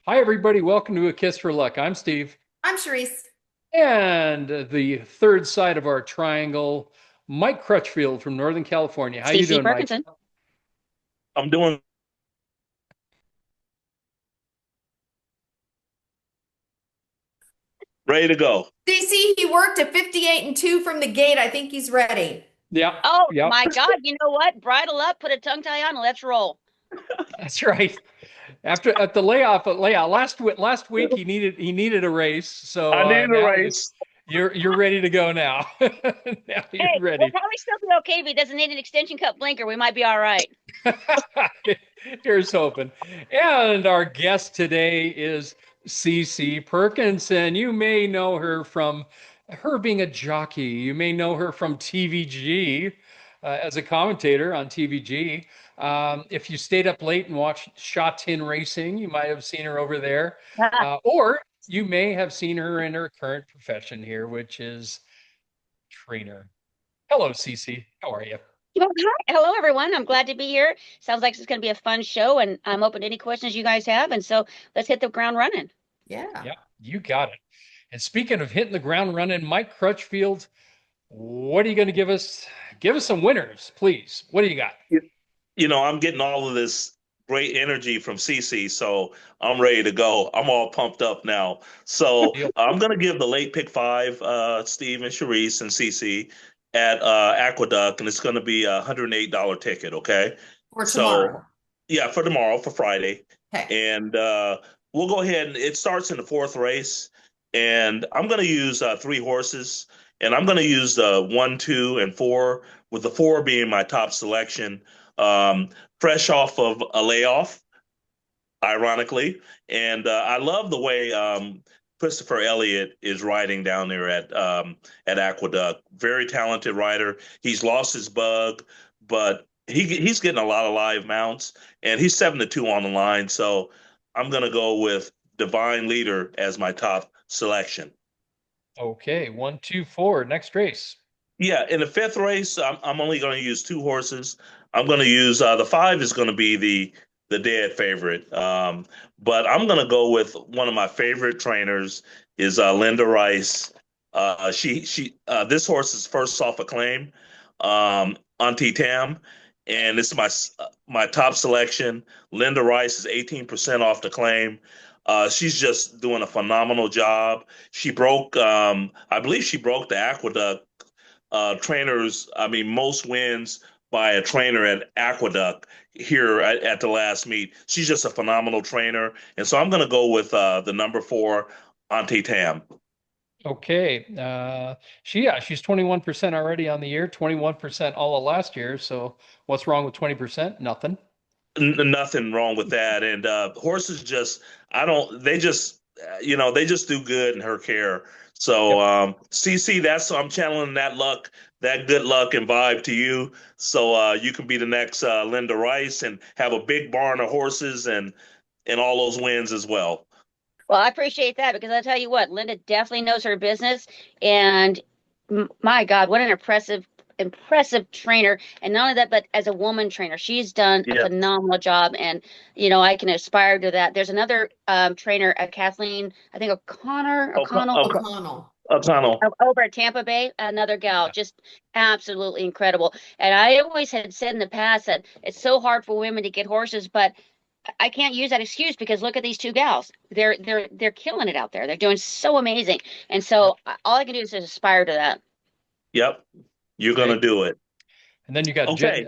Hi, everybody. Welcome to A Kiss for Luck. I'm Steve. I'm Charisse. And the third side of our triangle, Mike Crutchfield from Northern California. How you CC doing, Mike? Perkinson. I'm doing ready to go. CC, he worked at 58 and 2 from the gate. I think he's ready. Yeah, Oh yeah, my God, you know what? Bridle up, put a tongue tie on, and let's roll. that's right. After at the layout last week, he needed a race, so I need a now race. you're ready to go now. Now you're Hey, we'll ready. probably still be okay if he doesn't need an extension cut blinker. We might be all right. Here's hoping. And our guest today is CC Perkinson. You may know her from her being a jockey. You may know her from TVG as a commentator on TVG. If you stayed up late and watched Shot Tin Racing, you might have seen her over there. Or you may have seen her in her current profession here, which is trainer. Hello, CC. How are you? Well, hi. Hello, everyone. I'm glad to be here. Sounds like it's going to be a fun show, and I'm open to any questions you guys have. And so let's hit the ground running. Yeah. Yeah, you got it. And speaking of hitting the ground running, Mike Crutchfield, what are you going to give us? Give us some winners, please. What do you got? You, I'm getting all of this great energy from CC, so I'm ready to go. I'm all pumped up now. Good So deal. I'm going to give the late pick five, Steve and Charisse and CC at Aqueduct, and it's going to be $108 ticket. Okay. For So tomorrow. yeah, for tomorrow, for Friday. Okay. And we'll go ahead and it starts in the fourth race. And I'm going to use three horses. And I'm going to use the one, two, and four, with the four being my top selection. Um, Fresh off of a layoff, ironically. And I love the way Christopher Elliott is riding down there at Aqueduct. Very talented rider. He's lost his bug, but he's getting a lot of live mounts, and he's 7-2 on the line. So I'm gonna go with Divine Leader as my top selection. Okay, one, two, four. Next race. Yeah, in the fifth race, I'm only going to use two horses. I'm going to use the five is going to be the dead favorite, but I'm going to go with one of my favorite trainers is Linda Rice. She this horse is first off a claim, Auntie Tam, and this is my top selection. Linda Rice is 18% off the claim. She's just doing a phenomenal job. I believe she broke the Aqueduct trainers, I mean, most wins by a trainer at Aqueduct here at the last meet. She's just a phenomenal trainer. And so I'm going to go with the number four, Auntie Tam. Okay. She's 21% already on the year, 21% all of last year. So what's wrong with 20%? Nothing. Nothing wrong with that. And horses just, I don't, they just, they just do good in her care. So, Yep. CC, I'm channeling that luck, that good luck and vibe to you. So, you can be the next Linda Rice and have a big barn of horses and all those wins as well. Well, I appreciate that because I tell you what, Linda definitely knows her business, and my God, what an impressive trainer. And not only that, but as a woman trainer, she's done a Yeah. phenomenal job. And I can aspire to that. There's another trainer, Kathleen, I think O'Connell, O'Connell. Tunnel. over at Tampa Bay, another gal, Yeah. just absolutely incredible. And I always had said in the past that it's so hard for women to get horses, but I can't use that excuse because look at these two gals. They're killing it out there. They're doing so amazing. And Yep. so all I can do is just aspire to that. Yep. You're going Okay. to do it. And then you got Okay.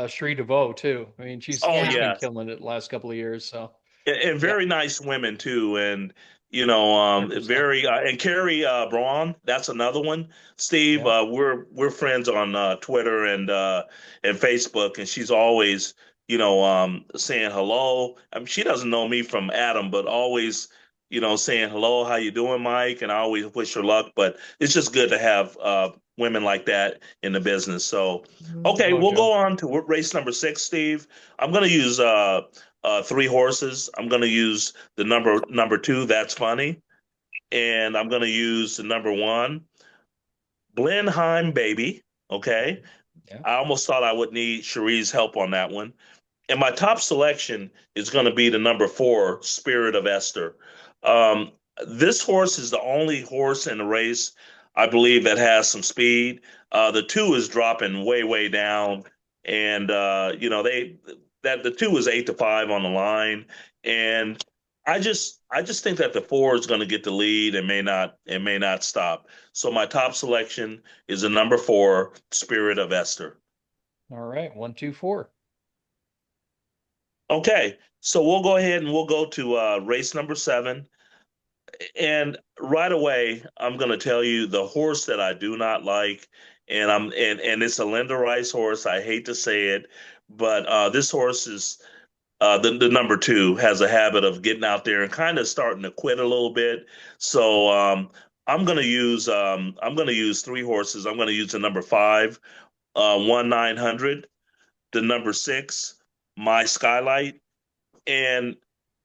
Cherie DeVoe too. I mean, Oh, she's Yeah. been yeah. killing it the last couple of years. So And yeah, very nice women too, and 100%. very and Carrie Braun, that's another one. Steve, Yeah. we're friends on Twitter and Facebook, and she's always saying hello. I mean, she doesn't know me from Adam, but always saying hello, how you doing, Mike? And I always wish her luck. But it's just good to have women like that in the business. So okay, Hello, we'll Joe. go on to race number six, Steve. I'm going to use three horses. I'm going to use the number two. That's funny, and I'm going to use the number one, Blenheim Baby. Okay, Yeah. I almost thought I would need Cherie's help on that one. And my top selection is going to be the number 4, Spirit of Esther. Um, this horse is the only horse in the race, I believe, that has some speed. The 2 is dropping way, way down, and the 2 is 8-5 on the line, and I just think that the 4 is going to get the lead and may not stop. So my top selection is the number 4, Spirit of Esther. All right, 1, 2, 4. Okay, so we'll go ahead and we'll go to race number 7. And right away, I'm going to tell you the horse that I do not like, and it's a Linda Rice horse. I hate to say it, but this horse is the number 2 has a habit of getting out there and kind of starting to quit a little bit. So I'm going to use 3 horses. I'm going to use the number 5, 1-900, the number 6, My Skylight, and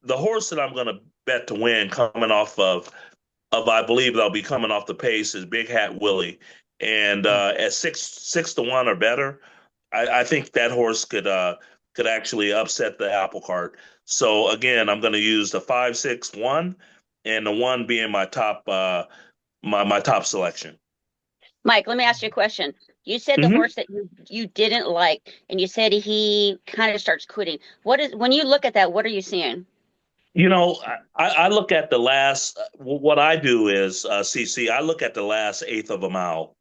the horse that I'm going to bet to win coming off of I believe they'll be coming off the pace is Big Hat Willie, and at 6-1 or better, I think that horse could actually upset the apple cart. So again, I'm going to use the 5-6-1, and the 1 being my top my top selection. Mike, let me ask you a question. You said the Mhm. horse that you didn't like, and you said he kind of starts quitting. When you look at that, what are you seeing? I look at the last. What I do is, CC, I look at the last eighth of a mile.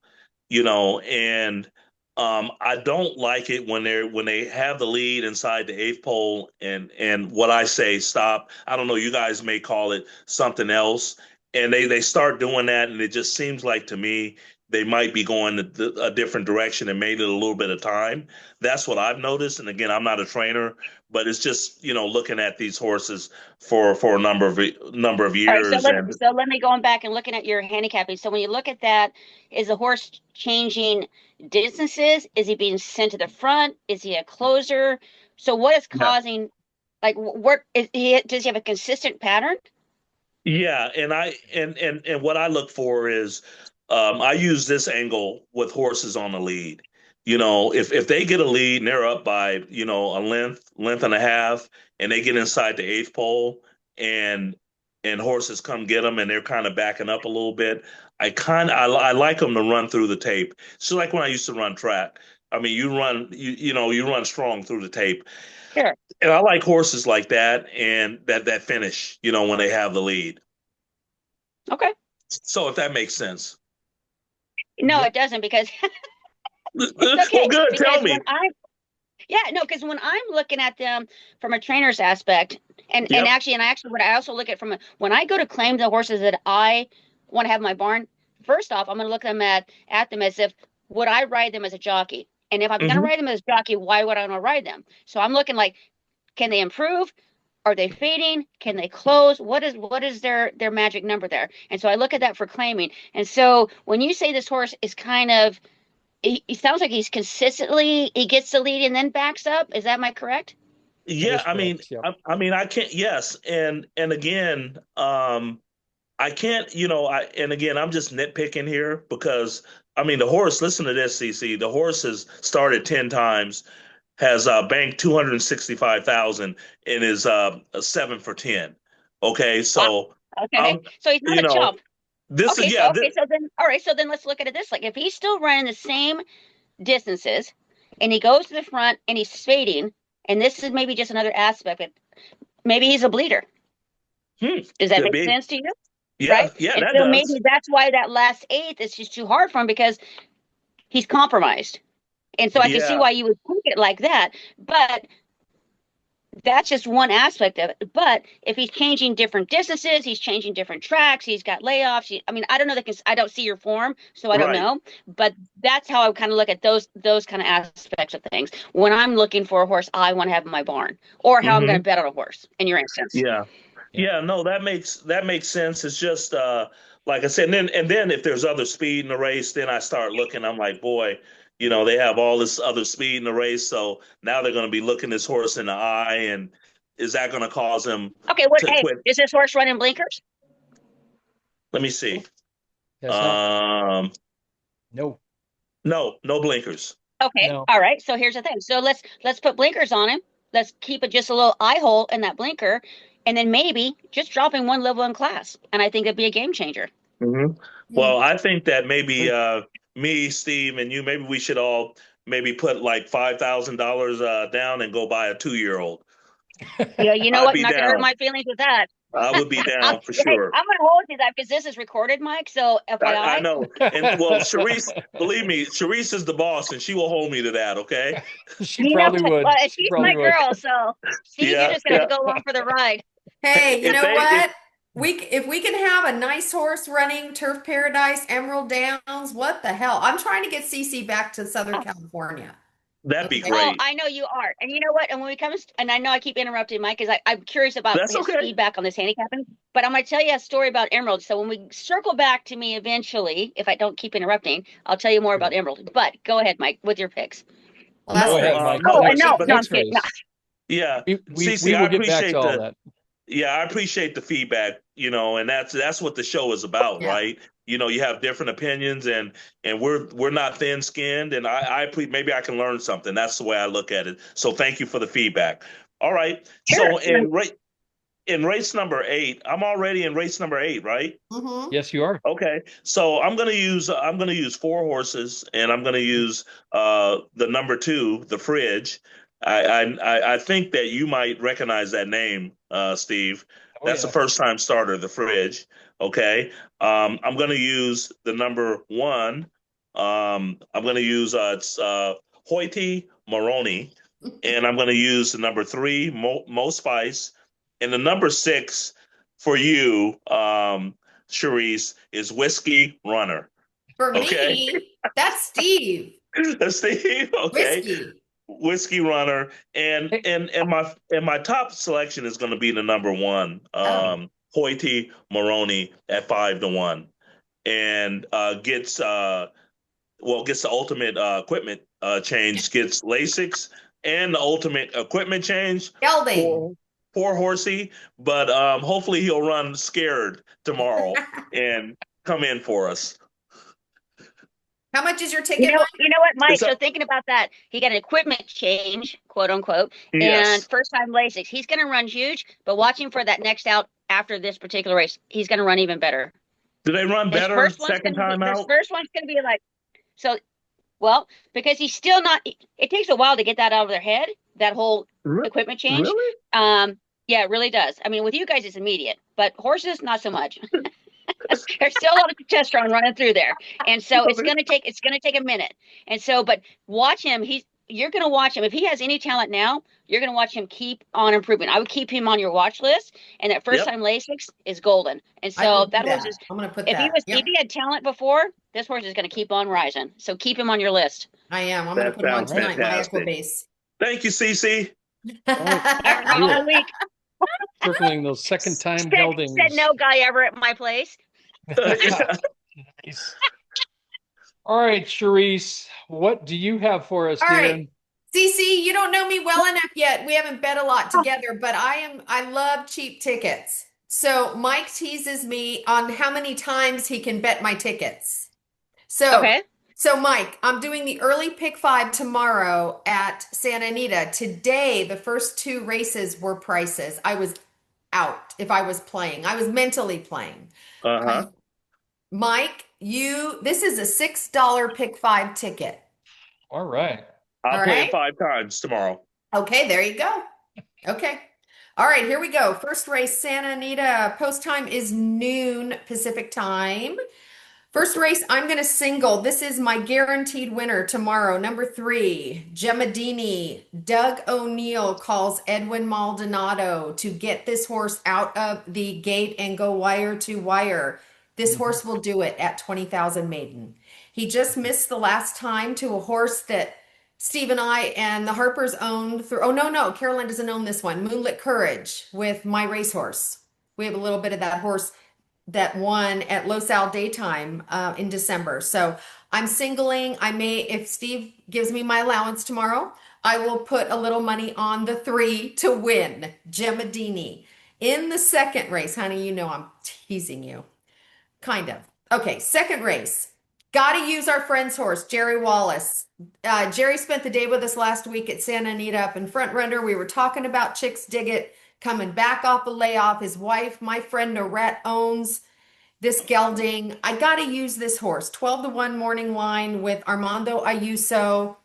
And I don't like it when they have the lead inside the eighth pole, and what I say stop. I don't know. You guys may call it something else, and they start doing that, and it just seems like to me they might be going a different direction and made it a little bit of time. That's what I've noticed. And again, I'm not a trainer, but it's just looking at these horses for a number of All right, so years. let And so let me go on back and looking at your handicapping. So when you look at that, is the horse changing distances? Is he being sent to the front? Is he a closer? So what is yeah, causing, like, what is he? Does he have a consistent pattern? yeah, and what I look for is I use this angle with horses on the lead. If they get a lead and they're up by a length and a half, and they get inside the eighth pole, and horses come get them, and they're kind of backing up a little bit. I like them to run through the tape. It's just like when I used to run track. I mean, you run strong through the tape, Sure. and I like horses like that, and that finish. When they have the lead. Okay. So if that makes sense. No, Yep. it doesn't because it's Well, okay. good. Because Tell me. because when I'm looking at them from a trainer's aspect, and Yep. actually, what I also look at when I go to claim the horses that I want to have in my barn. First off, I'm going to look at them as if would I ride them as a jockey, and if I'm going to Hmm. ride them as a jockey, why would I want to ride them? So I'm looking like, can they improve? Are they fading? Can they close? What is their magic number there? And so I look at that for claiming. And so when you say this horse is kind of he sounds like he gets the lead and then backs up. Is that my correct? That Yeah. is I mean, correct. Yep. I can't. Yes. And again, I can't. And again, I'm just nitpicking here because I mean, the horse. Listen to this, CC. The horse has started 10 times, has banked 265,000, and is a 7 for 10. Okay, Wow. so Okay. um, So he's not you a know, chump. this is Okay, yeah. so then all right, so then let's look at it this like if he's still running the same distances and he goes to the front and he's fading, and this is maybe just another aspect of it, maybe he's a bleeder. Does that Could make be. sense to you? Yeah, Right? yeah, And that so maybe does. that's why that last eighth is just too hard for him because he's compromised. And so I can see Yeah. why you would think it like that. But that's just one aspect of it. But if he's changing different distances, he's changing different tracks, he's got layoffs. I mean, I don't know that I don't see your form, so I don't Right. know. But that's how I kind of look at those kind of aspects of things. When I'm looking for a horse I want to have in my barn, or how I'm going Hmm. to bet on a horse, in your instance. Yeah. Yeah. Yeah, no, that makes sense. It's just like I said, and then if there's other speed in the race, then I start looking. I'm like, boy, they have all this other speed in the race, so now they're going to be looking this horse in the eye, and is that going to cause him Okay, to hey, quit? is this horse running blinkers? Let me see. That's not. Um, No. no, no blinkers. Okay, No. all right. So here's the thing. So let's put blinkers on him. let's keep it just a little eye hole in that blinker, and then maybe just dropping one level in class. And I think it'd be a game changer. Hmm. Mm. Well, I think that maybe me, Steve, and you, maybe we should all maybe put like $5,000 down and go buy a 2-year-old. Yeah, you know I'd what? be Not gonna hurt down. my feelings with that. I would be down for Hey, sure. I'm gonna hold you that because this is recorded, Mike. So I FYI. know. And well, Charisse, believe me, Charisse is the boss and she will hold me to that, okay? She You know, probably would. well, She she's probably my would. girl. So Steve, you're Yeah, just gonna have yeah. to go along for the ride. Hey, you If know they if what? If we can have a nice horse running Turf Paradise, Emerald Downs, what the hell? I'm trying to get CC back to Southern California. that'd be Okay. Oh, great. I know you are. And you know what? And when we come, and I know I keep interrupting Mike because I'm curious about That's his okay. feedback on this handicapping, but I'm going to tell you a story about Emerald. So when we circle back to me eventually, if I don't keep interrupting, I'll tell you more about Emerald. But go ahead, Mike, with your picks. Well, that's Go No, ahead, nice. Mike. Oh, no, and Next, no, but no, I'm next kidding. No. race. yeah, We Cece, will I get back to appreciate all the that. yeah, I appreciate the feedback, and that's what the show is about, Yeah. right? You have different opinions, and we're not thin-skinned, and maybe I can learn something. That's the way I look at it. So thank you for the feedback. All right. Sure. So in race number 8, I'm already in race number 8, right? Mm-hmm. Yes, you are. Okay. So I'm gonna use 4 horses, and I'm gonna use the number 2, the Fridge. I think that you might recognize that name, Steve. Oh, That's the yeah. first time starter, the Fridge. Okay. I'm gonna use the number 1. I'm gonna use it's Hoity Moroni, and I'm gonna use the number 3, Mo Spice, and the number 6 for you, Charisse, is Whiskey Runner. For Okay. me, that's Steve. Steve, okay. Whiskey. Whiskey Runner. And Hey, and and my top selection is gonna be the number 1, Oh. Hoity Moroni at 5-1. And gets the ultimate equipment change, gets Lasix and the ultimate equipment change. Gelding. Poor horsey, but hopefully he'll run scared tomorrow and come in for us. How much is your ticket, You know what, Mike? Is So that thinking about that, he got an equipment change, quote unquote, and yes? first time LASIK. He's going to run huge, but watch him for that next out after this particular race. He's going to run even better. Do they run His better first one's second going to be time his out? first one's going to be like so. Well, because he's still not. It takes a while to get that out of their head. That whole equipment change. Really? Yeah, it really does. I mean, with you guys, it's immediate, but horses, not so much. There's still a lot of testosterone running through there, and so it's going to take a minute. And so, but watch him. You're going to watch him. If he has any talent now, you're going to watch him keep on improving. I would keep him on your watch list. And that first Yep. time Lasix is golden. And I will so do that horse that. is. I'm going to put If he that. was, Yep, if he had talent before, this horse is going to keep on rising. So keep him on your list. I am. I'm going to That put him on sounds tonight, my fantastic. Equibase. Thank you, Cece. All right. All We're week. circling those second time Said geldings. no guy ever at my place. Nice. All right, Charisse, what do you have for us, All dear? right. CC, you don't know me well enough yet. We haven't bet a lot together, but I love cheap tickets. So Mike teases me on how many times he can bet my tickets. Okay. So Mike, I'm doing the early pick 5 tomorrow at Santa Anita. Today, the first 2 races were prices. I was out if I was playing. I was mentally playing. Uh-huh. Mike, this is a $6 pick 5 ticket. All right. I'll All play right. it 5 times tomorrow. Okay, there you go. Okay. All right, here we go. First race, Santa Anita. Post time is noon Pacific time. First race, I'm going to single. This is my guaranteed winner tomorrow. Number 3, Gemadini. Doug O'Neill calls Edwin Maldonado to get this horse out of the gate and go wire to wire. This horse will do it at 20,000 maiden. He just missed the last time to a horse that Steve and I and the Harpers owned through. Oh, no, Caroline doesn't own this one. Moonlit Courage with my racehorse. We have a little bit of that horse that won at Los Al Daytime in December. So I'm singling. I may, if Steve gives me my allowance tomorrow, I will put a little money on the 3 to win, Gemadini. In the second race, honey, you know I'm teasing you. Kind of. Okay, second race. Got to use our friend's horse, Jerry Wallace. Jerry spent the day with us last week at Santa Anita up in Front Runner. We were talking about Chicks Dig It coming back off a layoff. His wife, my friend Norette, owns this gelding. I got to use this horse. 12-1 morning line with Armando Ayuso.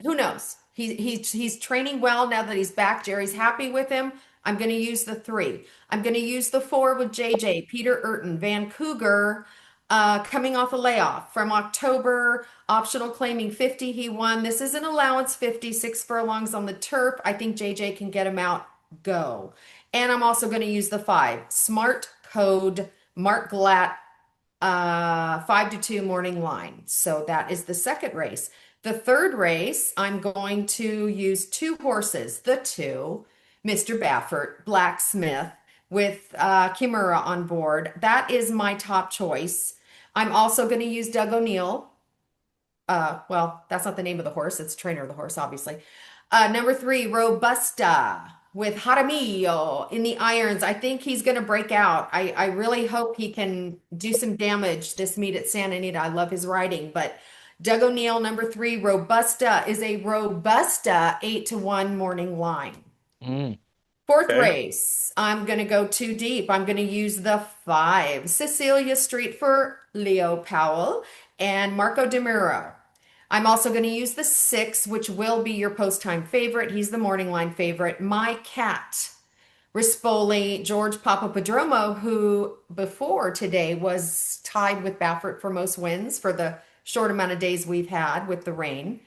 Who knows? He's training well now that he's back. Jerry's happy with him. I'm going to use the 3. I'm going to use the 4 with JJ, Peter Urton, Vancouver, coming off a layoff from October, optional claiming 50. He won. This is an allowance 50, 6 furlongs on the turf. I think JJ can get him out. Go. And I'm also going to use the 5. Smart Code, Mark Glatt, 5-2 morning line. So that is the second race. The third race, I'm going to use 2 horses. The 2, Mr. Baffert, Blacksmith, with Kimura on board. That is my top choice. I'm also going to use Doug O'Neill. Well, that's not the name of the horse. It's the trainer of the horse, obviously. Number 3, Robusta with Jaramillo in the irons. I think he's going to break out. I really hope he can do some damage this meet at Santa Anita. I love his riding, but Doug O'Neill, number 3, Robusta is a Robusta 8-1 morning line. Fourth race, I'm going to go too deep. I'm going to use the 5, Cecilia Street for Leo Powell and Marco DeMuro. I'm also going to use the 6, which will be your post-time favorite. He's the morning line favorite, My Cat. Rispoli, George Papapadromo, who before today was tied with Baffert for most wins for the short amount of days we've had with the rain.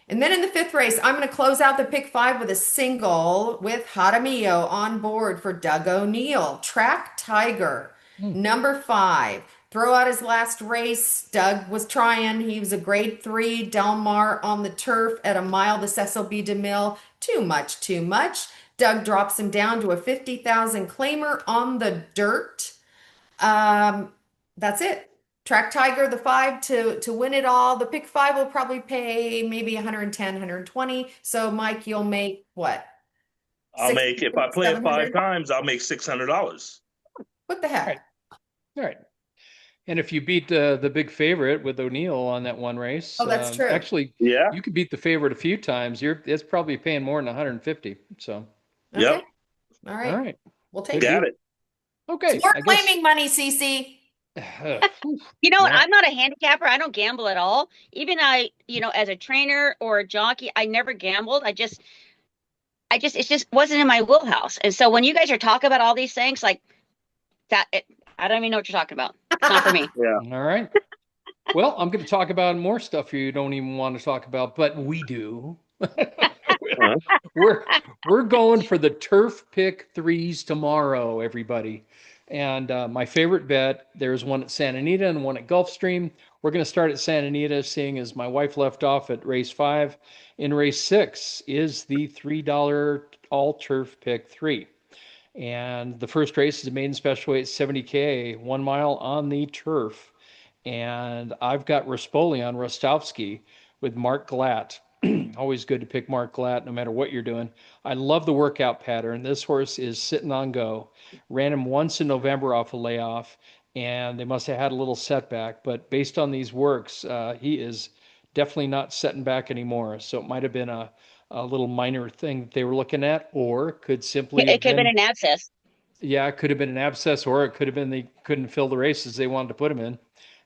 And then in the 5th race, I'm going to close out the pick 5 with a single with Jaramillo on board for Doug O'Neill. Track Tiger, number 5. Throw out his last race. Doug was trying. He was a grade 3 Del Mar on the turf at a mile to Cecil B. DeMille. Too much, too much. Doug drops him down to a 50,000 claimer on the dirt. That's it. Track Tiger, the 5 to win it all. The pick 5 will probably pay maybe 110, 120. So Mike, you'll make what? I'll make, if I play it 5 700? times, I'll make $600. What the heck? All right. And if you beat the big favorite with O'Neill on that one race, Oh, that's true. Actually, Yeah. you could beat the favorite a few times. It's probably paying more than 150. So, Okay. Yep. All right. all right. We'll take Got it. Okay. More I guess- claiming money, CC. You know what? Yeah. I'm not a handicapper. I don't gamble at all. Even as a trainer or a jockey, I never gambled. It just wasn't in my wheelhouse. And so when you guys are talking about all these things like that, I don't even know what you're talking about. It's not for me. Yeah. All right. Well, I'm going to talk about more stuff you don't even want to talk about, but we do. We're going for the turf pick 3s tomorrow, everybody. And my favorite bet, there's one at Santa Anita and one at Gulfstream. We're going to start at Santa Anita, seeing as my wife left off at race 5. In race 6 is the $3 all turf pick 3. And the first race is a maiden special weight 70K, 1 mile on the turf. And I've got Rispoli on Rostovsky with Mark Glatt. Always good to pick Mark Glatt no matter what you're doing. I love the workout pattern. This horse is sitting on go. Ran him once in November off a layoff, and they must have had a little setback. But based on these works, he is definitely not setting back anymore. So it might have been a little minor thing that they were looking at, or could simply It could have been an abscess. Yeah, it could have been an abscess, or it could have been they couldn't fill the races they wanted to put him in.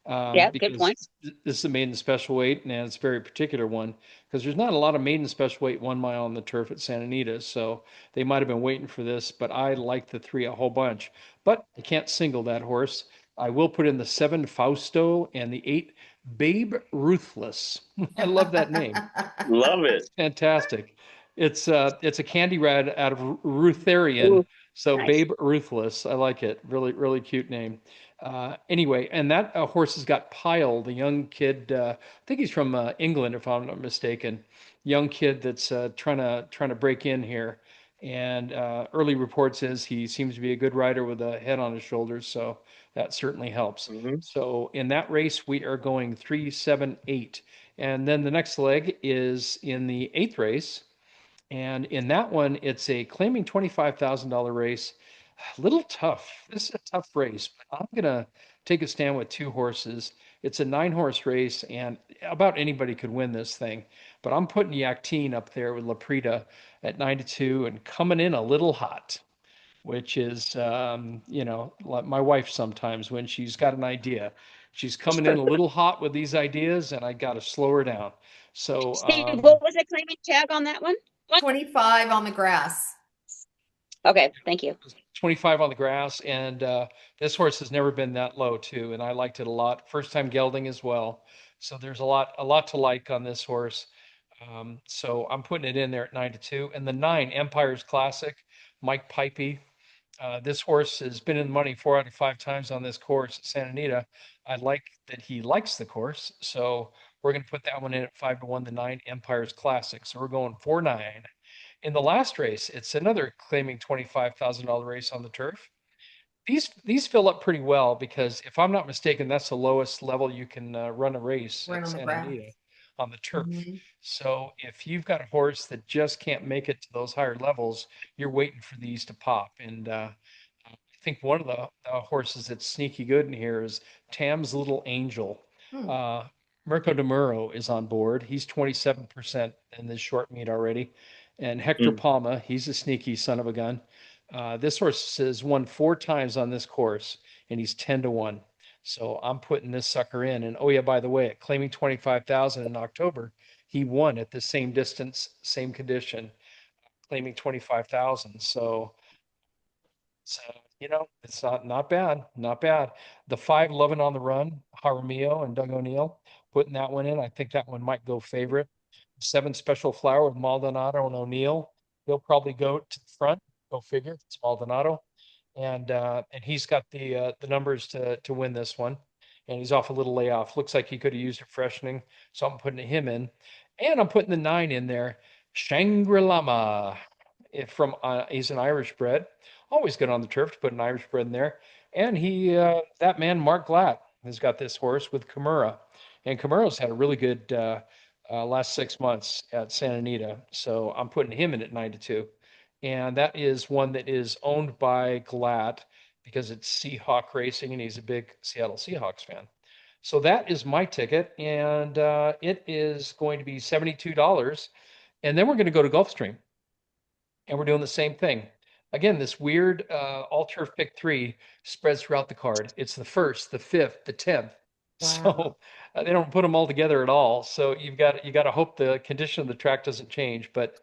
Yeah, good Because points. this is a maiden special weight, and it's a very particular one because there's not a lot of maiden special weight 1 mile on the turf at Santa Anita, so they might have been waiting for this. But I like the 3 a whole bunch. But I can't single that horse. I will put in the 7 Fausto and the 8 Babe Ruthless. I love that name. Love it. Fantastic. It's a candy rat out of Rutherian. So Nice. Babe Ruthless. I like it. Really, really cute name. Anyway, and that horse has got Piled, a young kid. I think he's from England, if I'm not mistaken. Young kid that's trying to break in here. And early reports says he seems to be a good rider with a head on his shoulders. So that certainly helps. So in that race, we are going 3, 7, 8. And then the next leg is in the 8th race. And in that one, it's a claiming $25,000 race. A little tough. This is a tough race, but I'm going to take a stand with 2 horses. It's a 9 horse race, and about anybody could win this thing. But I'm putting Yakteen up there with Laprida at 9-2 and coming in a little hot, which is, like my wife sometimes when she's got an idea, she's coming in a little hot with these ideas, and I got to slow her down. So, Steve, what was the claiming tag on that one? 25 on the grass. Okay, thank you. 25 on the grass, and this horse has never been that low too, and I liked it a lot. First time gelding as well, so there's a lot to like on this horse. So I'm putting it in there at 9-2, and the 9 Empire's Classic, Mike Pipey. This horse has been in the money 4 out of 5 times on this course at Santa Anita. I like that he likes the course, so we're going to put that one in at 5-1. The 9 Empire's Classic. So we're going 4-9. In the last race, it's another claiming $25,000 race on the turf. These fill up pretty well because if I'm not mistaken, that's the lowest level you can run a race Right at on the Santa grass. Anita on the turf. Mhm. So if you've got a horse that just can't make it to those higher levels, you're waiting for these to pop. And I think one of the horses that's sneaky good in here is Tam's Little Angel. Hmm. Mirko de Muro is on board. He's 27% in this short meet already. And Hector Palma, he's a sneaky son of a gun. This horse has won 4 times on this course, and he's 10-1. So I'm putting this sucker in. And oh yeah, by the way, claiming 25,000 in October, he won at the same distance, same condition, claiming 25,000. So it's not bad, not bad. The 5 Lovin' on the Run, Jaramillo and Doug O'Neill, putting that one in. I think that one might go favorite. 7 Special Flower with Maldonado and O'Neill. He'll probably go to the front. Go figure. It's Maldonado, and he's got the numbers to win this one. And he's off a little layoff. Looks like he could have used a freshening, so I'm putting him in, and I'm putting the 9 in there. Shangri-Lama, he's an Irish bred. Always good on the turf to put an Irish bred in there. And that man Mark Glatt has got this horse with Kimura, and Kimura's had a really good last 6 months at Santa Anita. So I'm putting him in at 9-2. And that is one that is owned by Glatt because it's Seahawk Racing and he's a big Seattle Seahawks fan. So that is my ticket, and it is going to be $72. And then we're going to go to Gulfstream, and we're doing the same thing. Again, this weird all turf pick 3 spreads throughout the card. It's the 1st, the 5th, the 10th. So they don't put them all together at all. So you got to hope the condition of the track doesn't change. But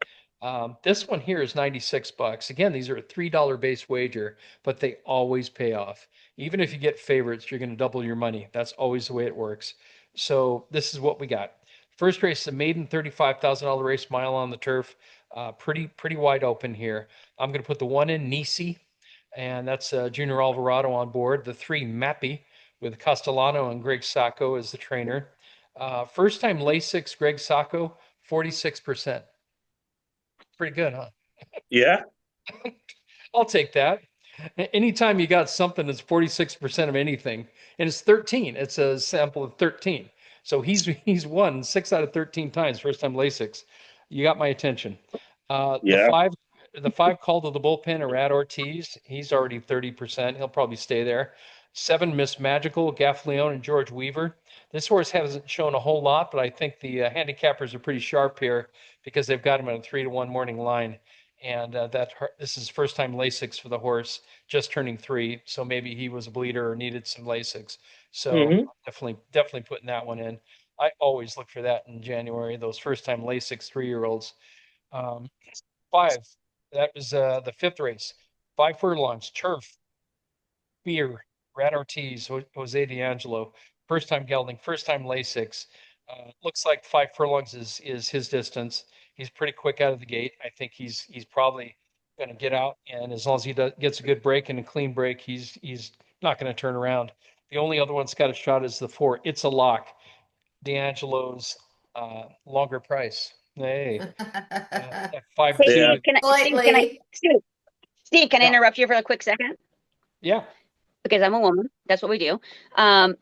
this one here is $96. Again, these are a $3 base wager, but they always pay off. Even if you get favorites, you're going to double your money. That's always the way it works. So this is what we got. First race is a maiden $35,000 race, mile on the turf. Pretty wide open here. I'm going to put the 1 in Nisi, and that's Junior Alvarado on board. The 3 Mappy with Castellano and Greg Sacco as the trainer. First time Lasix, Greg Sacco, 46%. Pretty good, huh? Yeah. I'll take that. Anytime you got something that's 46% of anything, and it's 13, it's a sample of 13. So he's won 6 out of 13 times, first time Lasix. You got my attention. Yeah. The 5 called to the bullpen, Arad Ortiz. He's already 30%. He'll probably stay there. 7 Miss Magical, Gaff Leone and George Weaver. This horse hasn't shown a whole lot, but I think the handicappers are pretty sharp here because they've got him in a 3-1 morning line. And this is first time Lasix for the horse, just turning 3. So maybe he was a bleeder or needed some Lasix. So definitely putting that one in. I always look for that in January, those first time Lasix 3-year-olds. 5, that was the 5th race. 5 furlongs, turf, beer, Rad Ortiz, Jose D'Angelo, first time gelding, first time Lasix. Looks like 5 furlongs is his distance. He's pretty quick out of the gate. I think he's probably going to get out, and as long as he gets a good break and a clean break, he's not going to turn around. The only other one that's got a shot is the 4. It's a lock. D'Angelo's longer price. Hey, at 5-2. Steve, Steve, can I Yeah. interrupt you for a quick second? Yeah. Because I'm a woman. That's what we do. So I'm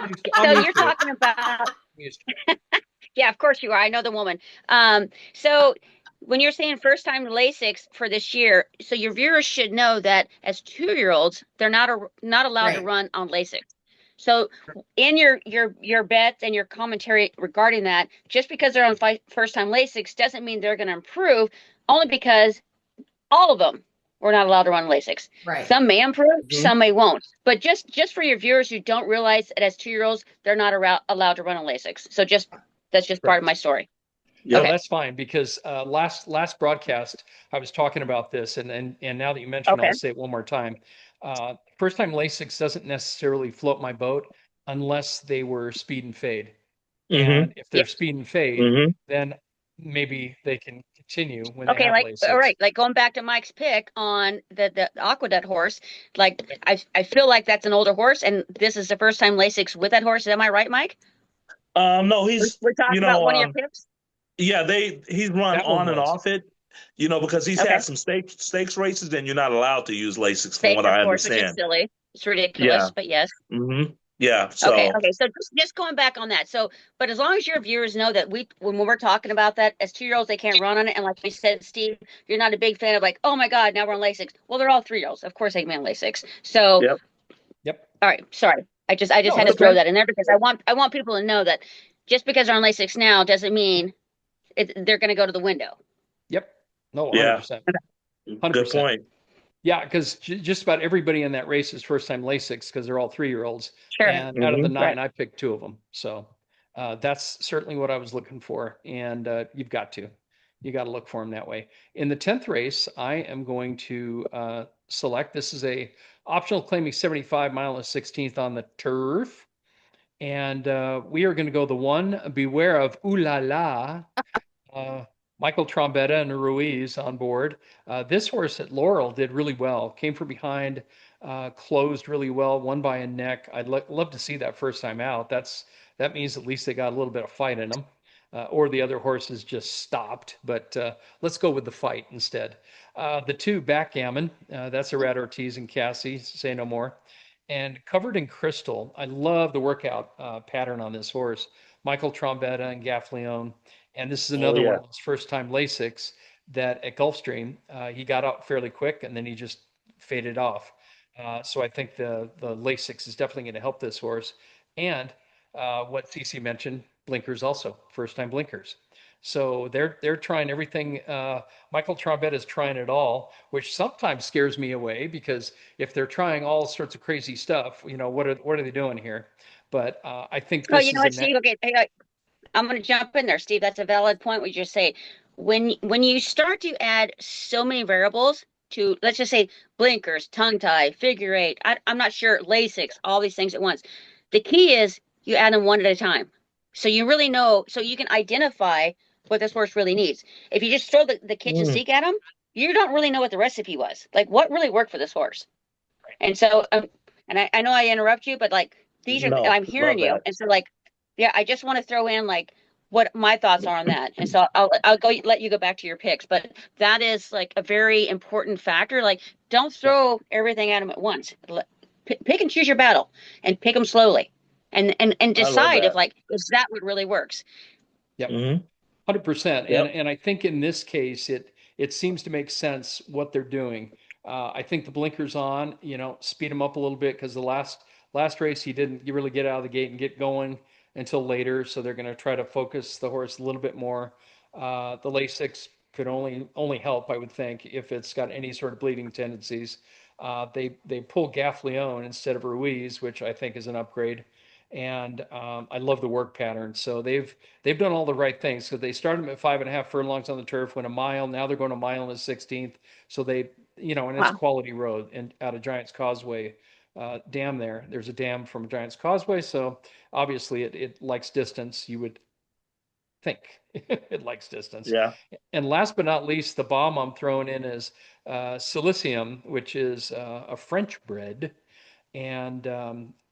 used you're to it. talking about, I'm used to it. yeah, of course you are. I know the woman. So when you're saying first time Lasix for this year, so your viewers should know that as 2-year-olds, they're not allowed to Right. run on Lasix. So in your bets and your commentary regarding that, just because they're on first time Lasix doesn't mean they're going to improve. Only because all of them were not allowed to run Lasix. Right. Some may improve, Mhm. some may won't. But just for your viewers who don't realize that as 2-year-olds they're not allowed to run on Lasix. So that's just part of my story. Yep. No, that's fine because last broadcast I was talking about this, and now that you mentioned, Okay. I'll say it one more time. First time Lasix doesn't necessarily float my boat unless they were speed and fade. Mm-hmm. And if they're Yep. speed and fade, Mm-hmm. then maybe they can continue when they Okay, have like all Lasix. right, like going back to Mike's pick on the Aqueduct horse, like I feel like that's an older horse, and this is the first time Lasix with that horse. Am I right, Mike? No, We're talking about one of your picks. yeah, he's run That one on and was. off it, because he's Okay, had some stakes races, and you're not allowed to use Lasix from fake, what of I course, which is understand. silly. It's ridiculous, Yeah. but yes. Mm-hmm. Yeah. Okay, So, okay. So just going back on that. So, but as long as your viewers know that when we're talking about that, as 2-year-olds, they can't run on it. And like we said, Steve, you're not a big fan of like, oh my God, now we're on Lasix. Well, they're all 3-year-olds. Of course they can be on Lasix. So, yep. Yep. all right, sorry. I just No, had to that's throw fine. that in there because I want people to know that just because they're on Lasix now doesn't mean they're going to go to the window. Yep. No, Yeah. 100%. Good 100%. point. Yeah, because just about everybody in that race is first time Lasix because they're all 3-year-olds. Sure. And out of the Mm-hmm. 9, Right. I picked 2 of them. So that's certainly what I was looking for. And you've got to. You got to look for them that way. In the 10th race, I am going to select. This is a optional claiming 75 mile and 16th on the turf. And we are going to go the 1, Beware of Ooh La La. Uh, Michael Trombetta and Ruiz on board. This horse at Laurel did really well. Came from behind, closed really well, won by a neck. I'd love to see that first time out. That means at least they got a little bit of fight in them, or the other horses just stopped. But let's go with the fight instead. The 2 Backgammon. That's Arad Ortiz and Cassie. Say no more. And Covered in Crystal. I love the workout pattern on this horse. Michael Trombetta and Gaffleone. And this is Oh another one yeah. of those first time Lasix that at Gulfstream, he got out fairly quick and then he just faded off. So I think the Lasix is definitely going to help this horse. And what CC mentioned, blinkers also, first time blinkers. So they're trying everything. Michael Trombetta is trying it all, which sometimes scares me away because if they're trying all sorts of crazy stuff, what are they doing here? But I think Oh, this you know is a what, net. Steve? Okay, hey, I'm going to jump in there, Steve. That's a valid point. We just say when you start to add so many variables to, let's just say, blinkers, tongue tie, figure eight. I'm not sure, Lasix, all these things at once. The key is you add them one at a time, so you really know, so you can identify what this horse really needs. If you just throw the kitchen Mm. sink at him, you don't really know what the recipe was. Like what really worked for this horse. And so, and I know I interrupt you, but like these are, No, I'm hearing love you. that. And so like, yeah, I just want to throw in like what my thoughts are on that. And so I'll go let you go back to your picks, but that is like a very important factor. Like don't Yep. throw everything at them at once. Pick and choose your battle and pick them slowly and I love decide if that. like, is that what really works? Yep. Mm-hmm. 100%. And Yep. and I think in this case it seems to make sense what they're doing. I think the blinkers on, speed him up a little bit because the last race he didn't really get out of the gate and get going until later. So they're going to try to focus the horse a little bit more. The Lasix could only help, I would think, if it's got any sort of bleeding tendencies. They pull Gaffleone instead of Ruiz, which I think is an upgrade. And I love the work pattern. So they've done all the right things. So they started them at 5.5 furlongs on the turf, went a mile. Now they're going a mile and a 16th. So and it's Wow. quality road and out of Giants Causeway dam there. There's a dam from Giants Causeway. So obviously it likes distance. You would think it likes distance. Yeah. And last but not least, the bomb I'm throwing in is Silicium, which is a French bred. And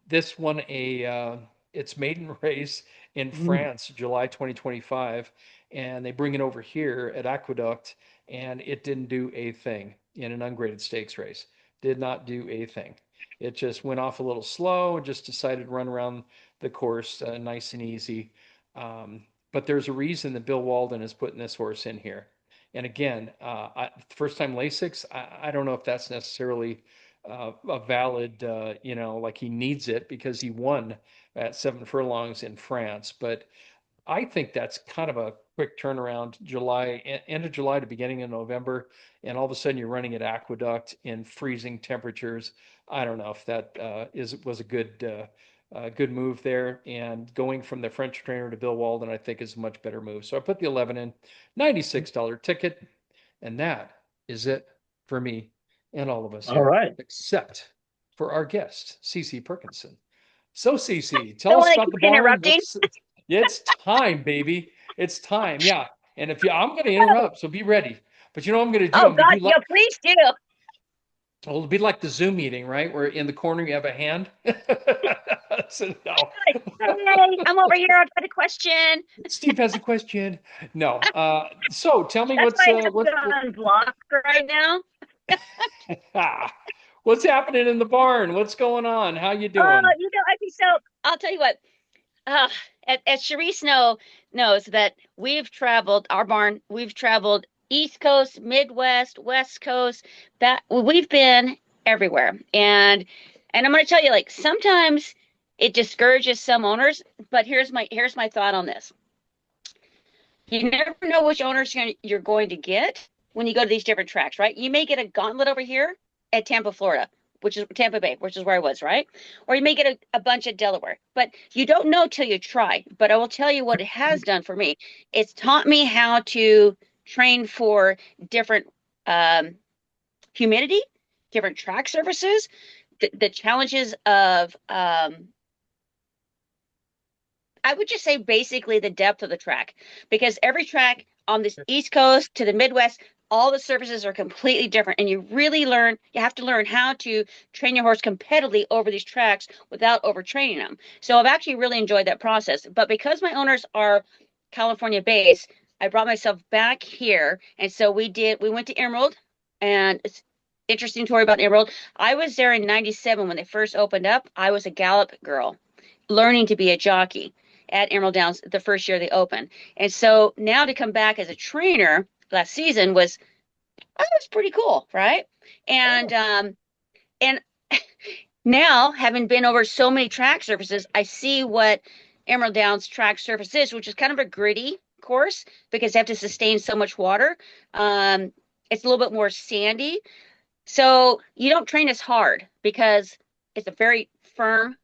this won its maiden race in Mm. France, July 2025, and they bring it over here at Aqueduct, and it didn't do a thing in an ungraded stakes race. Did not do a thing. It just went off a little slow and just decided to run around the course nice and easy. But there's a reason that Bill Walden is putting this horse in here. And again, first time Lasix, I don't know if that's necessarily a valid, like he needs it because he won at 7 furlongs in France. But I think that's kind of a quick turnaround, end of July to beginning of November, and all of a sudden you're running at Aqueduct in freezing temperatures. I don't know if that was a good move there. And going from the French trainer to Bill Walden, I think is a much better move. So I put the 11 in, $96 ticket, and that is it for me and all of us All here, right. except for our guest, CC Perkinson. So, CC, tell Don't us want to about the keep barn. interrupting. It's time, baby. It's time. Yeah. And if you, I'm going to interrupt, so be ready. But you know what I'm going to do? Oh I'm going to God, do yeah, like, please do. well, it'll be like the Zoom meeting, right? Where in the corner you have a hand. So, no. Like, hey, I'm over here. I've got a question. Steve has a question. No. So tell me That's why I have what, it on block right now. what's happening in the barn? What's going on? How you Oh, doing? I think so. I'll tell you what. Uh, as Charisse knows that our barn, we've traveled East Coast, Midwest, West Coast, that we've been everywhere. And I'm going to tell you, like, sometimes it discourages some owners, but here's my thought on this. You never know which owners you're going to get when you go to these different tracks, right? You may get a gauntlet over here at Tampa, Florida, which is Tampa Bay, which is where I was, right? Or you may get a bunch at Delaware, but you don't know till you try. But I will tell you what it has done for me. It's taught me how to train for different humidity, different track surfaces, the challenges of I would just say basically the depth of the track, because every track on this East Coast to the Midwest, all the surfaces are completely different. And you have to learn how to train your horse competitively over these tracks without overtraining them. So I've actually really enjoyed that process. But because my owners are California based, I brought myself back here. And so we went to Emerald, and it's interesting story about Emerald. I was there in 97 when they first opened up. I was a gallop girl learning to be a jockey at Emerald Downs the first year they opened. And so now to come back as a trainer last season was pretty cool, right? And now having been over so many track surfaces, I see what Emerald Downs track surface is, which is kind of a gritty course because they have to sustain so much water. It's a little bit more sandy. So you don't train as hard because it's a very firm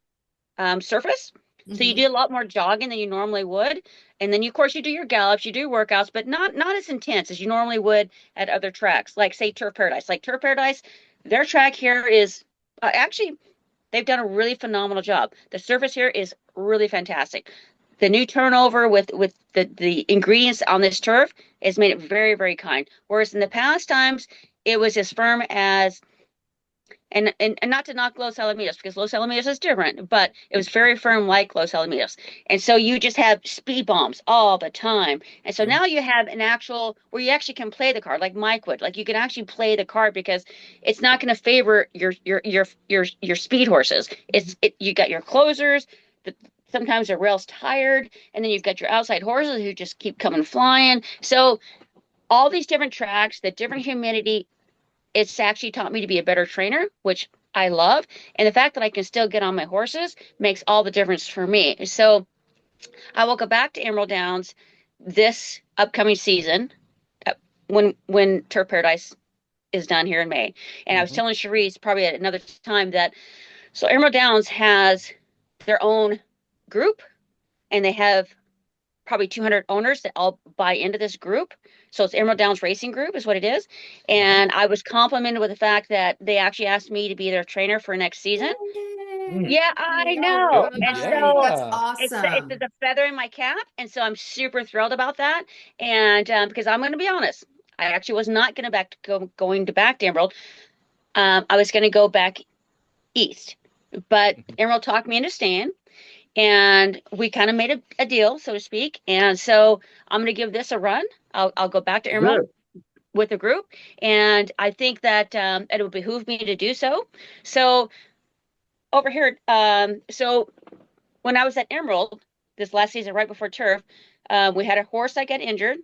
surface. So you do a lot more jogging than you normally would. And then, of course, you do your gallops, you do workouts, but not as intense as you normally would at other tracks, like, say, Turf Paradise. Like Turf Paradise, their track here is actually, they've done a really phenomenal job. The surface here is really fantastic. The new turnover with the ingredients on this turf has made it very, very kind. Whereas in the past times, it was as firm as and not to knock Los Alamitos because Los Alamitos is different, but it was very firm like Los Alamitos. And so you just have speed bumps all the time. And so now you have an actual where you actually can play the card like Mike would. Like you can actually play the card because it's not going to favor your speed horses. You got your closers, sometimes the rail's tired, and then you've got your outside horses who just keep coming flying. So all these different tracks, the different humidity, it's actually taught me to be a better trainer, which I love. And the fact that I can still get on my horses makes all the difference for me. So I will go back to Emerald Downs this upcoming season when Turf Paradise is done here in May. And I was telling Charisse probably at another time that so Emerald Downs has their own group and they have probably 200 owners that all buy into this group. So it's Emerald Downs Racing Group is what it is. And I was complimented with the fact that they actually asked me to be their trainer for next season. Yeah, I know. And so That's it's awesome. the feather in my cap. And so I'm super thrilled about that. And because I'm going to be honest, I actually was not going to going back to Emerald. I was going to go back east, but Emerald talked me into staying. And we kind of made a deal, so to speak. And so I'm going to give this a run. I'll go back to Emerald with a group. And I think that it would behoove me to do so. So over here, so when I was at Emerald this last season, right before turf, we had a horse that got injured,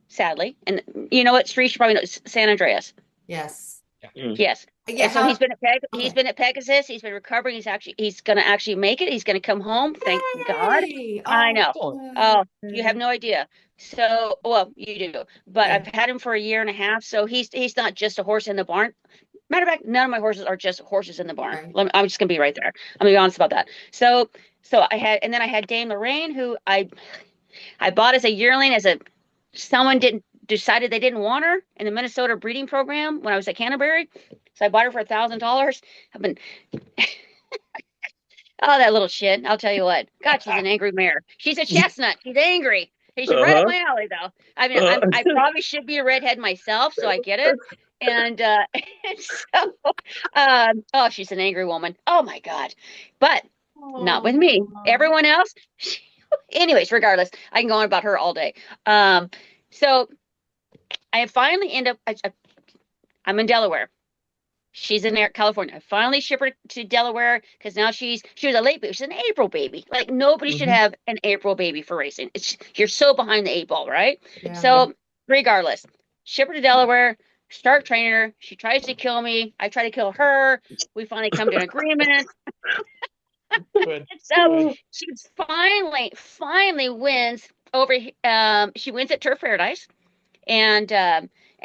sadly. And you know what, Street, you probably know San Andreas. Yes. Mm. Yes. Yeah, And so he's been at okay. Pegasus. He's been recovering. He's going to actually make it. He's going to come home. Thank God. Yay! I Oh, know. Excellent. Oh, you have good. no idea. So, well, you do, but Yeah. I've had him for a year and a half. So he's not just a horse in the barn. Matter of fact, none of my horses are just horses in the barn. Right. I'm just going to be right there. I'm going to be honest about that. So and then I had Dame Lorraine, who I bought as a yearling someone didn't decided they didn't want her in the Minnesota breeding program when I was at Canterbury. So I bought her for $1,000. I've been Oh, that little shit. I'll tell you what. God, she's an angry mare. She's a chestnut. She's angry. Hey, she's right up Uh-huh. my alley though. I mean, Uh, I probably should be a redhead myself, so I get it. And and so oh, she's an angry woman. Oh my God. But not with me. Oh. Everyone else, anyways, regardless, I can go on about her all day. So I finally end up, I'm in Delaware. She's in California. I finally ship her to Delaware because now she was a late baby. She's an April baby. Like nobody should mhm. have an April baby for racing. You're so behind the eight ball, right? Yeah. So regardless, ship her to Delaware, start training her. She tries to kill me. I try to kill her. We finally come to an agreement. Good. So Good. she finally wins over. She wins at Turf Paradise, and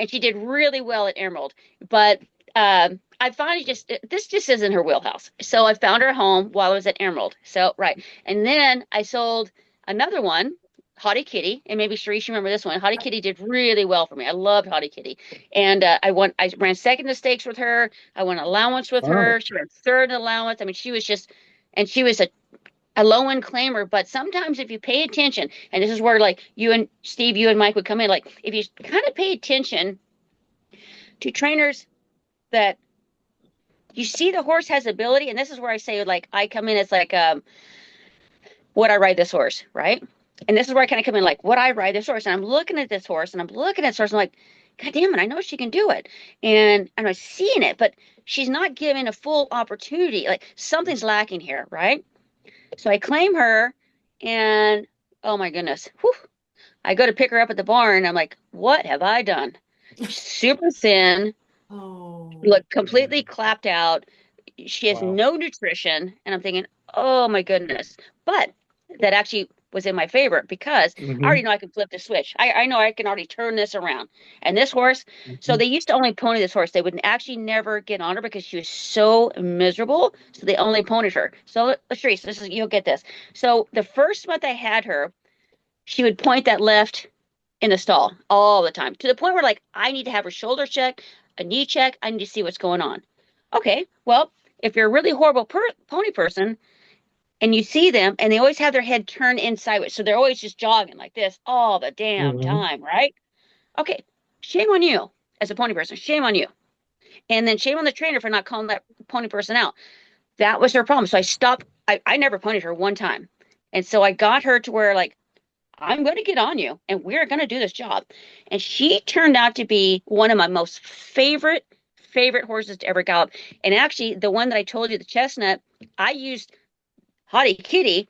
she did really well at Emerald. But I finally this just isn't her wheelhouse. So I found her home while I was at Emerald. So right, and then I sold another one, Hottie Kitty, and maybe Charisse, you remember this one. Hottie Kitty did really well for me. I loved Hottie Kitty, and I ran second to stakes with her. I won allowance with Oh. her. She ran third in allowance. I mean, she was a low end claimer, but sometimes if you pay attention, and this is where like you and Steve, you and Mike would come in, like if you kind of pay attention to trainers that you see the horse has ability, and this is where I say like I come in as like would I ride this horse, right? And this is where I kind of come in like would I ride this horse? And I'm looking at this horse and I'm looking at this horse and I'm like, God damn it, I know she can do it. And I'm seeing it, but she's not given a full opportunity. Like something's lacking here, right? So I claim her and oh my goodness. Whew, I go to pick her up at the barn. I'm like, what have I done? Super thin, Oh. look completely clapped out. She has Wow. no nutrition. And I'm thinking, oh my goodness. But that actually was in my favor because I Mhm. already know I can flip the switch. I know I can already turn this around. And this horse, so Mhm. they used to only pony this horse. They would actually never get on her because she was so miserable. So they only ponied her. So Latrice, you'll get this. So the first month I had her, she would point that left in the stall all the time to the point where like I need to have her shoulder checked, a knee check. I need to see what's going on. Okay, well, if you're a really horrible pony person and you see them and they always have their head turned inside, so they're always just jogging like this all the damn Mhm. time, right? Okay, shame on you as a pony person. Shame on you. And then shame on the trainer for not calling that pony person out. That was her problem. So I stopped. I never ponied her one time. And so I got her to where like I'm going to get on you and we're going to do this job. And she turned out to be one of my most favorite horses to ever gallop. And actually, the one that I told you, the chestnut, I used Hottie Kitty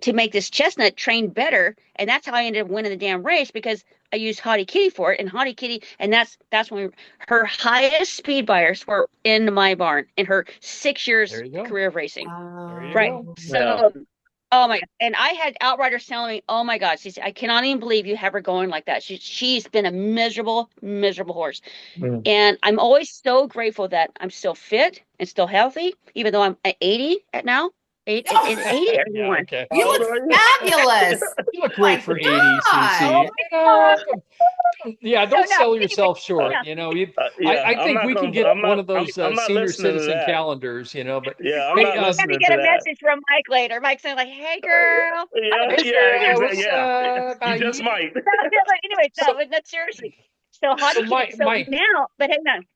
to make this chestnut train better. And that's how I ended up winning the damn race because I used Hottie Kitty for it. And Hottie Kitty, and that's when her highest speed buyers were in my barn in her 6 years There you go. career of racing. There you Right. go. Yeah. So, oh my God. And I had outriders telling me, oh my God, she said, I cannot even believe you have her going like that. She's been a miserable horse. Mm. And I'm always so grateful that I'm still fit and still healthy, even though I'm at 80 at now. 80 or Yeah, 81. okay. You How old look are you? fabulous. You look My great for 80, God. Oh CC. my Yeah, God. don't No, sell anyway, yourself hang short. on. You know, Yeah, I I'm think not we can gonna. get I'm one not. of those I'm not senior listening to citizen that. calendars, you know. But Yeah, I'm hey, not I'm gonna listening get to a that. message from Mike later. Mike's gonna be like, "Hey, girl." Yeah, hey, yeah, what's yeah. You about just you? might. No, but anyways, no, So, but not seriously. So so Hottie Kitty. So Mike, now, but hang on.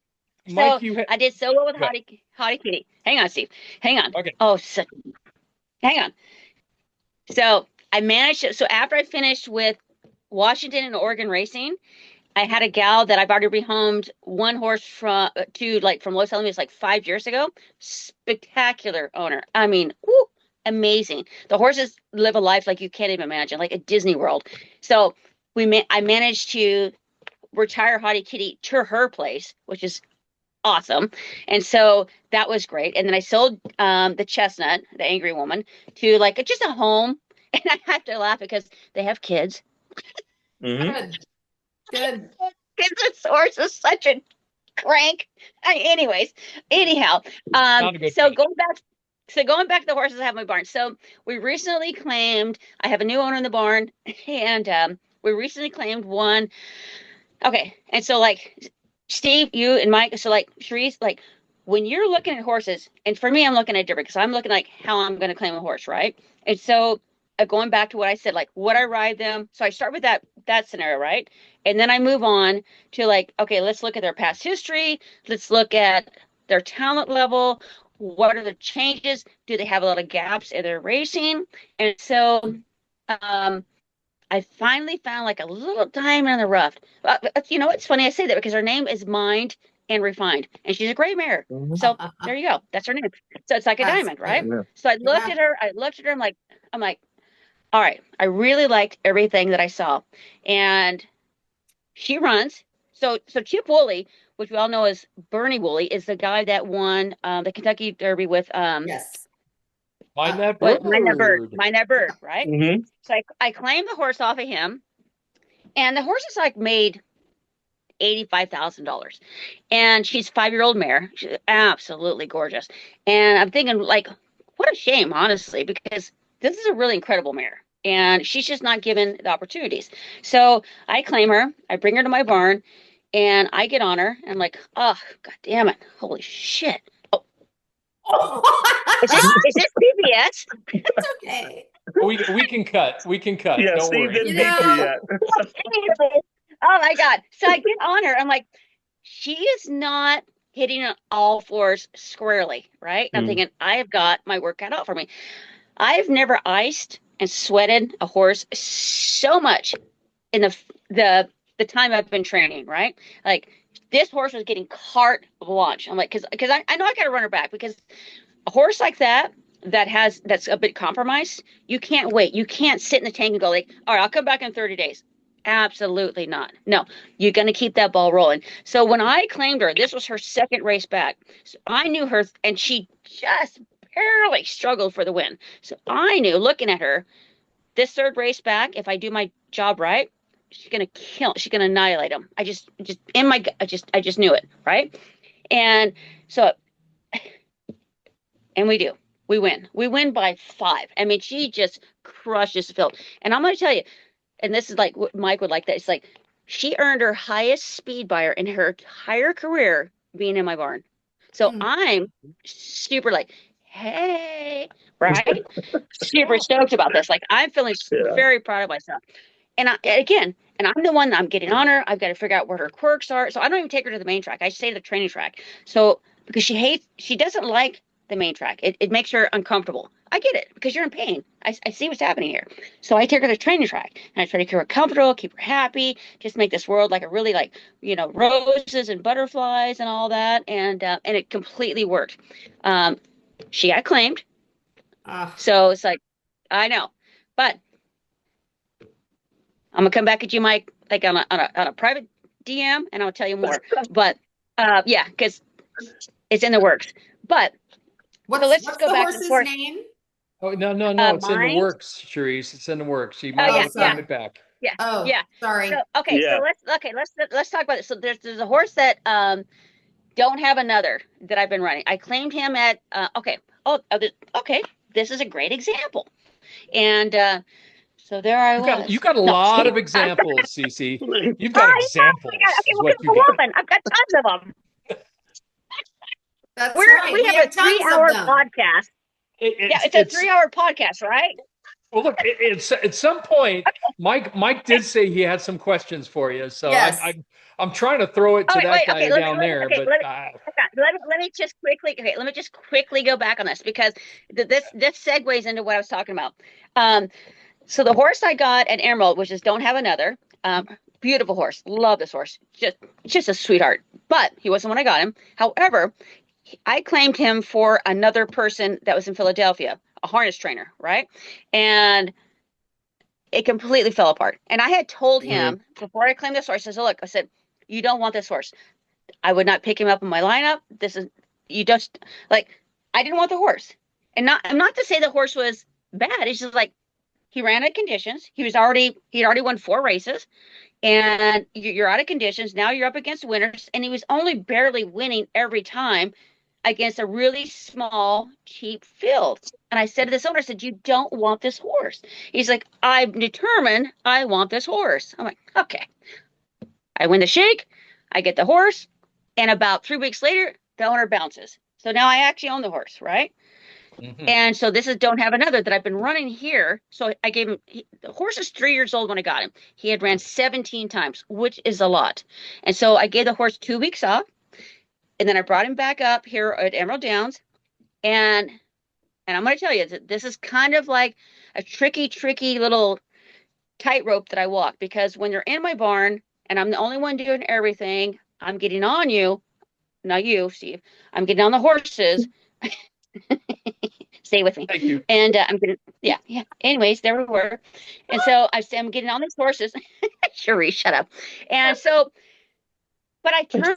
Mike, So you had I did so well with good. Hottie Kitty. Hang on, Steve. Hang on. Okay. Oh, hang on. So I managed to, so after I finished with Washington and Oregon racing, I had a gal that I've already rehomed one horse from Los Alamos like 5 years ago. Spectacular owner. I mean, whoo, amazing. The horses live a life like you can't even imagine, like a Disney World. So I managed to retire Hottie Kitty to her place, which is awesome. And so that was great. And then I sold the Chestnut, the Angry Woman, to like just a home. And I have to laugh because they have kids. Mm-hmm. Good. Good. Because this horse is such a crank. Anyhow, Not a good so thing. going back to the horses I have in my barn. So we recently claimed, I have a new owner in the barn, and we recently claimed one. Okay, and so like Steve, you and Mike, so like Charisse, like when you're looking at horses, and for me, I'm looking at different because I'm looking like how I'm going to claim a horse, right? And so going back to what I said, like would I ride them? So I start with that scenario, right? And then I move on to like, okay, let's look at their past history. Let's look at their talent level. What are the changes? Do they have a lot of gaps in their racing? And so um, I finally found like a little diamond in the rough. You know, it's funny I say that because her name is Mind and Refined, and she's a gray mare. So there you go. That's her name. So it's like a That's diamond, right? good. So I looked Yeah. at her. I looked at her. I'm like, all right. I really liked everything that I saw, and she runs. So Chip Woolley, which we all know as Bernie Woolley, is the guy that won the Kentucky Derby with Yes. Mind that Mind bird. That Bird, right? Mm-hmm. So I claimed the horse off of him, and the horse is like made $85,000, and she's 5-year-old mare. She's absolutely gorgeous, and I'm thinking like, what a shame, honestly, because this is a really incredible mare, and she's just not given the opportunities. So I claim her, I bring her to my barn, and I get on her, and I'm like, oh, god damn it, holy shit! Is this PBS? It's okay. We can cut. We can cut. Yeah, Don't Steve worry. didn't You beat you know, yet. Oh my God. So I get on her. I'm like, she is not hitting on all fours squarely, right? And I'm thinking, I have got my work cut out for me. I've never iced and sweated a horse so much in the time I've been training, right? Like this horse was getting carte blanche. I'm like, because I know I got to run her back because a horse like that's a bit compromised, you can't wait. You can't sit in the tank and go like, all right, I'll come back in 30 days. Absolutely not. No, you're going to keep that ball rolling. So when I claimed her, this was her second race back. So I knew her, and she just barely struggled for the win. So I knew looking at her, this third race back, if I do my job right, she's going to kill, she's going to annihilate him. I just knew it. Right. And so, and we do. We win. We win by 5. I mean, she just crushes the field. And I'm going to tell you, and this is like what Mike would like that. It's like she earned her highest speed buyer in her entire career being in my barn. So I'm super like, hey, right? Super stoked about this. Like I'm feeling very proud of myself. And I'm the one that I'm getting on her. I've got to figure out where her quirks are. So I don't even take her to the main track. I stay to the training track. So because she doesn't like the main track. It makes her uncomfortable. I get it because you're in pain. I see what's happening here. So I take her to the training track and I try to keep her comfortable, keep her happy, just make this world like a really like, roses and butterflies and all that. And it completely worked. She got claimed. So it's like, I know, but I'm gonna come back at you, Mike, like on a private DM, and I'll tell you more. But yeah, because it's in the works. But let's just go the back to horse's horse. name? Oh no, it's in the Mind. works, Charisse. It's in the works. You might Oh yeah, want to claim it back. yeah, Oh, yeah. sorry. So okay, Yeah. so let's talk about it. So there's a horse that don't have another that I've been running. I claimed him at okay. Okay. This is a great example. And so there I was. You got a lot of examples, CC. You've got examples. Okay, Is well, what give you me a got. woman. I've got tons of them. That's right. We have a tons of 3-hour them. podcast. It's a 3-hour podcast, right? Well, look, it's at some point, Mike did say he had some questions for you, so Yes. I'm trying to throw it to that guy down there, but let me just quickly go back on this because this segues into what I was talking about. So the horse I got at Emerald, which is Don't Have Another, beautiful horse, love this horse, just a sweetheart. But he wasn't when I got him. However, I claimed him for another person that was in Philadelphia, a harness trainer, right? And it completely fell apart. And I had told him before I claimed this horse, I said, look, I said, you don't want this horse. I would not pick him up in my lineup. You just like, I didn't want the horse. And I'm not to say the horse was bad. It's just like, he ran out of conditions. He'd already won 4 races, and you're out of conditions. Now you're up against winners, and he was only barely winning every time against a really small, cheap field. And I said to this owner, I said, you don't want this horse. He's like, I'm determined I want this horse. I'm like, okay. I win the shake, I get the horse, and about 3 weeks later, the owner bounces. So now I actually own the horse, right? Mm-hmm. And so this is Don't Have Another that I've been running here. So I gave him, the horse is 3 years old when I got him. He had ran 17 times, which is a lot. And so I gave the horse 2 weeks off. And then I brought him back up here at Emerald Downs. And I'm going to tell you, this is kind of like a tricky little tightrope that I walk, because when you're in my barn and I'm the only one doing everything, I'm getting on you. Not you, Steve. I'm getting on the horses. Stay with me. Thank you. And I'm gonna, yeah. Anyways, there we were. And so I say I'm getting on these horses. Charisse, shut up. And so, but I turn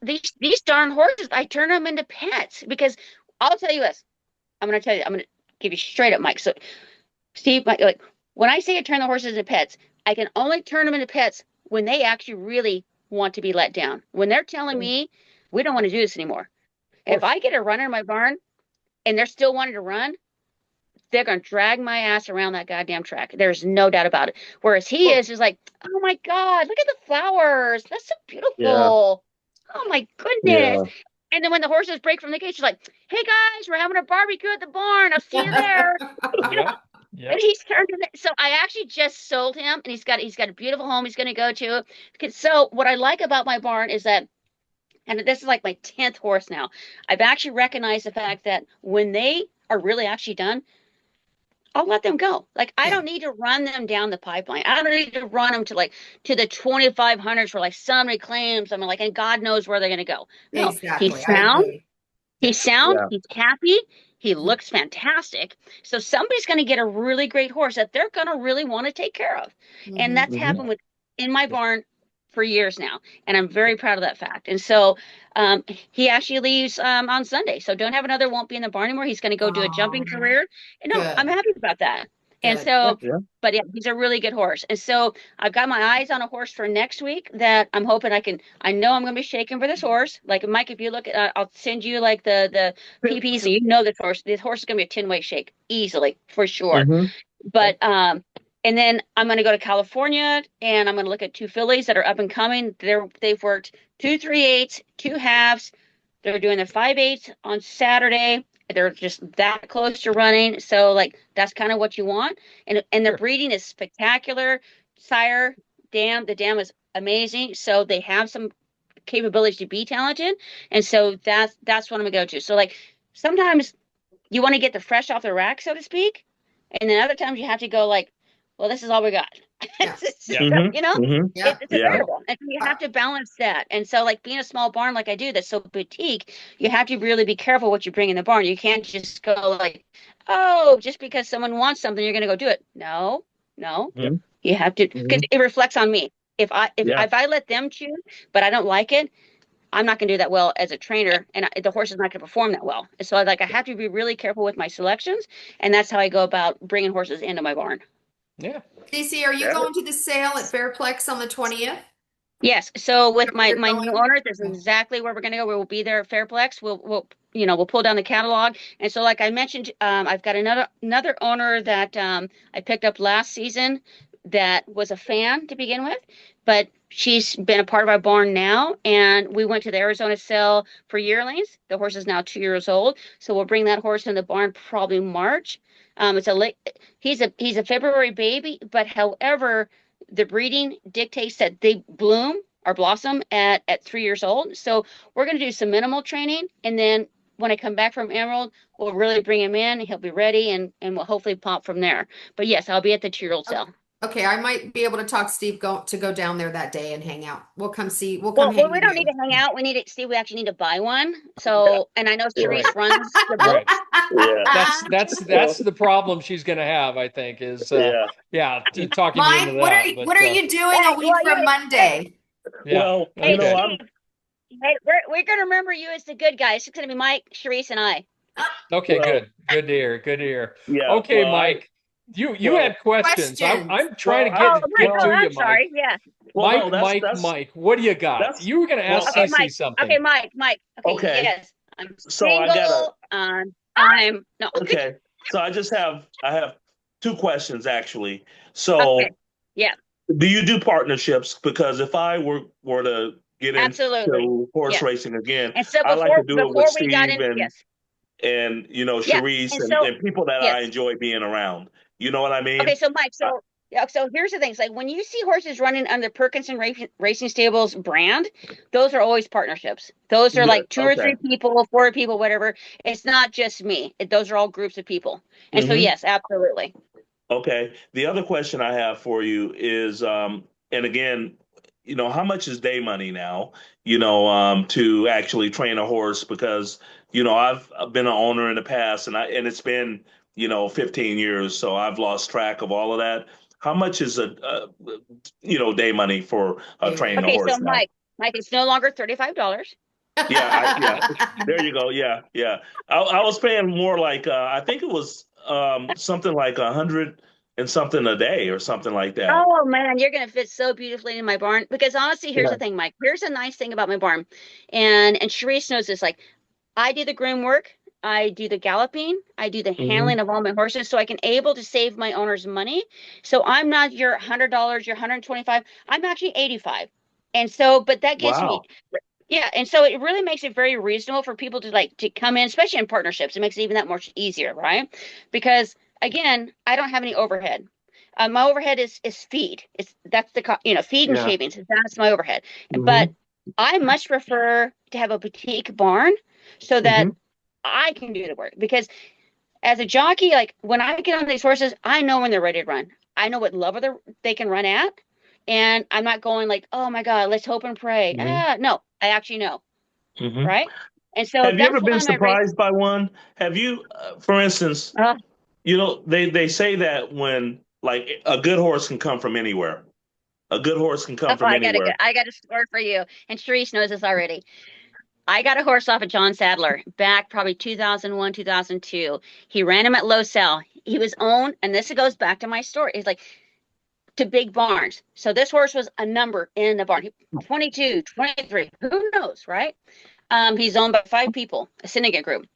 these darn horses, I turn them into pets, because I'll tell you this. I'm gonna give you straight up, Mike. So, Steve, like when I say I turn the horses into pets, I can only turn them into pets when they actually really want to be let down. When they're telling me we don't want to do this anymore. If I get a runner in my barn and they're still wanting to run, they're going to drag my ass around that goddamn track. There's no doubt about it. Whereas he is like, oh my God, look at the flowers. That's so beautiful. Yeah. Oh my goodness. Yeah. And then when the horses break from the cage, she's like, hey guys, we're having a barbecue at the barn. I'll see you there. And he's turned in it. So I actually just sold him, and he's got a beautiful home he's going to go to. So what I like about my barn is that, and this is like my 10th horse now, I've actually recognized the fact that when they are really actually done, I'll let them go. Like, I don't need to run them down the pipeline. I don't need to run them to the 2,500s where like somebody claims them, like, and God knows where they're going to go. No, exactly. He's sound, he's happy, he looks fantastic. So somebody's going to get a really great horse that they're going to really want to take care of. Mm-hmm. And that's happened in my barn for years now, and I'm very proud of that fact. And so he actually leaves on Sunday, so Don't Have Another won't be in the barn anymore. He's going to go do a jumping career, and I'm happy about that. And so, but yeah, he's a really good horse. And so I've got my eyes on a horse for next week that I'm hoping I know I'm going to be shaking for this horse. Like, Mike, if you look at, I'll send you like the PPs, and you know this horse is going to be a 10-way shake easily for sure. Mm-hmm. But and then I'm going to go to California, and I'm going to look at 2 fillies that are up and coming. They've worked 2 3/8, 2 halves. They're doing their 5/8 on Saturday. They're just that close to running. So like, that's kind of what you want. And the breeding is spectacular. Sire, dam, the dam is amazing. So they have some capabilities to be talented. And so that's what I'm going to go to. So like, sometimes you want to get the fresh off the rack, so to speak. And then other times you have to go like, well, this is all we got. You know, it's a variable. And you have to balance that. And so like, being a small barn like I do that's so boutique, you have to really be careful what you bring in the barn. You can't just go like, oh, just because someone wants something, you're going to go do it. No. You have to, because it reflects on me. If I let them choose, but I don't like it, I'm not going to do that well as a trainer, and the horse is not going to perform that well. And so I have to be really careful with my selections, and that's how I go about bringing horses into my barn. Yeah. CC, are you going to the sale at Fairplex on the 20th? Yes. So with my new owner, this is exactly where we're going to go. We will be there at Fairplex. We'll pull down the catalog. And so, like I mentioned, I've got another owner that I picked up last season that was a fan to begin with, but she's been a part of our barn now. And we went to the Arizona sale for yearlings. The horse is now 2 years old. So we'll bring that horse in the barn probably March. He's a February baby, but however, the breeding dictates that they bloom or blossom at 3 years old. So we're going to do some minimal training. And then when I come back from Emerald, we'll really bring him in. He'll be ready, and we'll hopefully pop from there. But yes, I'll be at the 2-year-old sale. Okay, I might be able to talk Steve to go down there that day and hang out. We'll come see. Well, we don't need to hang out. We need to, Steve. We actually need to buy one. So, and I know Charisse runs the book. That's the problem she's going to have, I think, is talking Mike, into that. What are you doing a week from Monday? Well, hey, Hey, we're gonna remember you as the good guys. It's gonna be Mike, Charisse, and I. Okay, Well, good. Good to hear. Good to hear. yeah. Okay, Mike, you Well, had questions. Questions. I'm trying well, to Oh, Mike. get Oh, to I'm you, Mike. sorry. Yeah. well, no, Mike, what do you got? that's You were going to ask well, Okay, CC Mike. Okay, something. Mike. Okay, okay. yes. I'm So I got a single. I'm no. okay. So I have two questions actually. Okay. So Yeah. do you do partnerships? Because if I were to get Absolutely. into horse Yes. racing again, And so I like to do it with before we got Steve in, yes. and Yeah. Charisse And so and people that I yes. enjoy being around. You know what I Okay, mean? so Mike, Uh, so here's the thing. It's like when you see horses running under Perkinson Racing Stables brand, those are always partnerships. Those are Good. like two or Okay. three people, four people, whatever. It's not just me. Those are all groups of people. And so hmm yes, absolutely. Okay. The other question I have for you is, and again, how much is day money now, to actually train a horse? Because, I've been an owner in the past and it's been, 15 years. So I've lost track of all of that. How much is day money for training a Okay, so horse now? Mike, it's no longer $35. Yeah. There you go. Yeah. Yeah. I was paying more like, I think it was, something like 100 and something a day or something like that. Oh man, you're gonna fit so beautifully in my barn. Because honestly, here's Yeah. the thing, Mike. Here's a nice thing about my barn, and Charisse knows this. Like, I do the groom work, I do the galloping, I do the hmm handling of all my horses, so I can able to save my owners money. So I'm not your $100, your 125. I'm actually 85, and so, but that gives me, Wow. yeah, and so it really makes it very reasonable for people to like to come in, especially in partnerships. It makes it even that much easier, right? Because again, I don't have any overhead. My overhead is feed. That's the feed and Yeah. shavings. That's my overhead. But hmm I much prefer to have a boutique barn so that hmm I can do the work. Because as a jockey, like when I get on these horses, I know when they're ready to run. I know what level they can run at, and I'm not going like, oh my God, let's hope and pray. hmm No, I actually know, hmm right? And so Have you ever that's been why my race. surprised by one? Have you, for instance, Uh, they say that when like a good horse can come from anywhere. A good horse can come oh, from anywhere. I got a score for you, and Sharice knows this already. I got a horse off of John Sadler back probably 2001, 2002. He ran him at low sell. He was owned, and this goes back to my story. It's like to big barns. So this horse was a number in the barn. 22, 23, who knows, right? He's owned by five people, a syndicate group.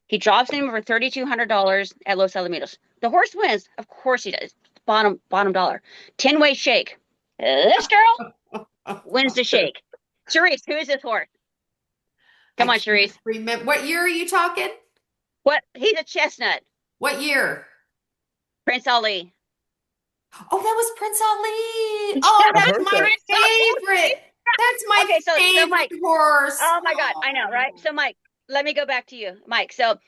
He drops him for $3,200 at Los Alamitos. The horse wins. Of course he does. Bottom dollar. 10-way shake. This girl wins the shake. Charisse, who is this horse? I Come on, can't Charisse. remember. What year are you talking? What? He's a chestnut. What year? Prince Ali. Oh, that was Prince Ali. Oh, I've that's heard my that. favorite. That's my Okay, so Mike. favorite horse. Oh my God, I know, right? So Mike, let me go back to you, Mike. So,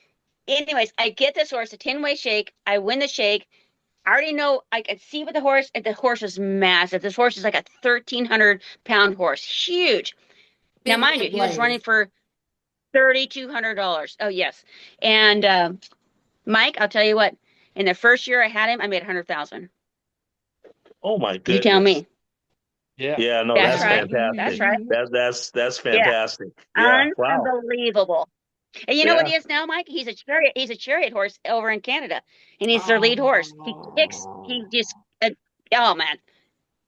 anyways, I get this horse, a 10-way shake. I win the shake. I already know I could see with the horse, and the horse is massive. This horse is like a 1,300-pound horse, huge. Now, Big mind you, red he was running legs. for $3,200. Oh yes, and Mike, I'll tell you what. In the first year I had him, I made 100,000. Oh my You tell goodness. me. Yeah. Yeah, no, That's that's right. fantastic. That's right. That's Yeah, fantastic. Yeah. Wow. unbelievable. And you know what Yeah. he is now, Mike? He's a chariot. He's a chariot horse over in Canada, and he's their lead horse. He kicks. He Oh. just. Oh man,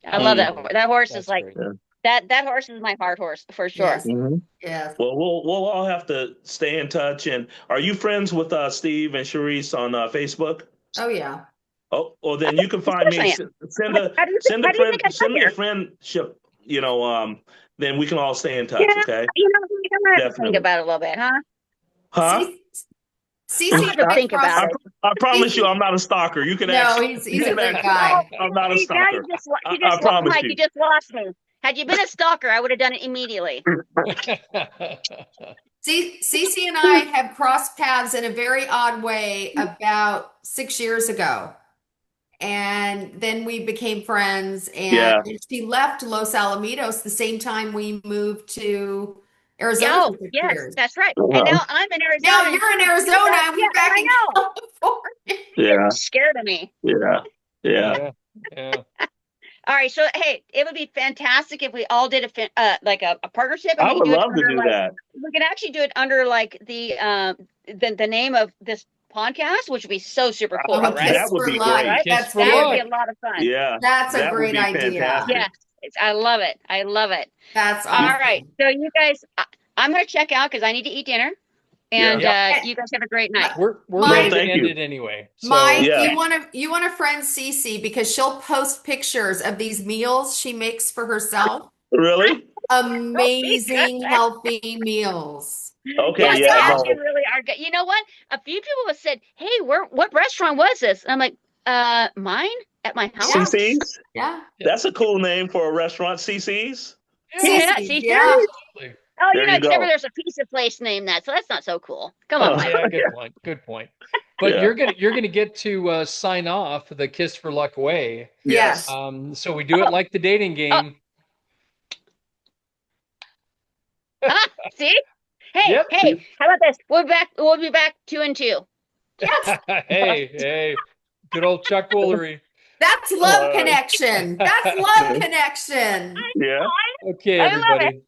I love Mm. that. That horse is That's like great. Yeah. that horse is my heart horse for sure. Yes. hmm Yes. Well, we'll all have to stay in touch. And are you friends with Steve and Charisse on Facebook? Oh, yeah. Oh, well, then you can Of find course me. I am. Send a How do you think I got send me a here? friendship. Then we can all stay in Yeah, touch. Okay. I'm gonna have to think Definitely. about it a little bit, huh? Huh? C CC I'm and gonna have to I think cross. about I, it. I promise you, CC. I'm not a stalker. You can No, ask. he's You a can great ask. guy. I'm not a Now stalker. you I just promise Mike, you you. just lost me. Had you been a stalker, I would have done it immediately. CC and I have crossed paths in a very odd way about 6 years ago. And then we became friends, and Yeah. she left Los Alamitos the same time we moved to Arizona Oh, for 6 years. yes, that's right. And Uh-huh. now I'm in Now Arizona and you're in she's Arizona back. and Yeah, we're back I in know. California. Yeah. Scared of me. Yeah. Yeah. Yeah. Yeah. All right, so hey, it would be fantastic if we all did like a partnership, and I we could would do it love to under do like that. we could actually do it under like the name of this podcast, which would be so super cool, Oh, right? That Kiss would for be Luck. great. Right? Kiss That's for That would luck. be good. a lot of fun. Yeah, That's a that would great be idea. fantastic. Yeah, I love it. I love it. That's All right, awesome. so you guys, I'm gonna check out because I need to eat dinner, Yeah. and Yep. you guys have a great night. We're Mike- ready to Thank end you. it anyway. So Mike, Yeah. you want to friend Cece because she'll post pictures of these meals she makes for herself. Really? Amazing, healthy meals. Okay. Yeah, they Yeah. actually No. really are good. You know what? A few people have said, "Hey, what restaurant was this?" And I'm like, mine at my house." Yeah. CC's? Yeah. That's a cool name for a restaurant. CC's? Yeah, Cece, see, yeah. absolutely. Oh, There you it's never go. there's a pizza place named that, so that's not so cool. Come on, Oh. Mike. Yeah, good point. Good point. But Yeah. you're gonna get to sign off the Kiss for Luck way. Yes. So we do it like the dating game. See? Hey, Yep. hey, how about this? We'll be back 2 and 2. Yes. Hey, good old Chuck Woolery. That's love connection. That's love connection. Yeah. Okay, I love everybody.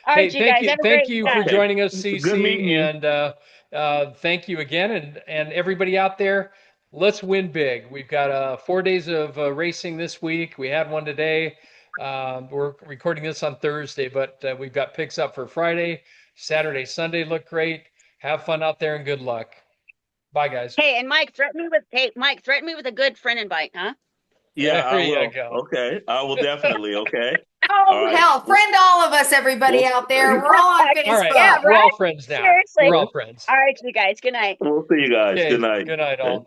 All right, Hey, you guys have a thank great you time. for joining us, Good CC, meeting you. and thank you again, and everybody out there. Let's win big. We've got 4 days of racing this week. We had one today. We're recording this on Thursday, but we've got picks up for Friday, Saturday, Sunday. Look great. Have fun out there and good luck. Bye, guys. Hey, and Mike, threaten me with a good friend invite, huh? Yeah, There I you will. go. Okay. I will definitely. Okay. Oh, All right. hell, friend all of us, everybody out there. We're all on All Facebook. All right, Yeah, we're all right? friends now. Seriously. We're all friends. All right, you guys. Good night. We'll see you guys. Okay, Good night. good night, all.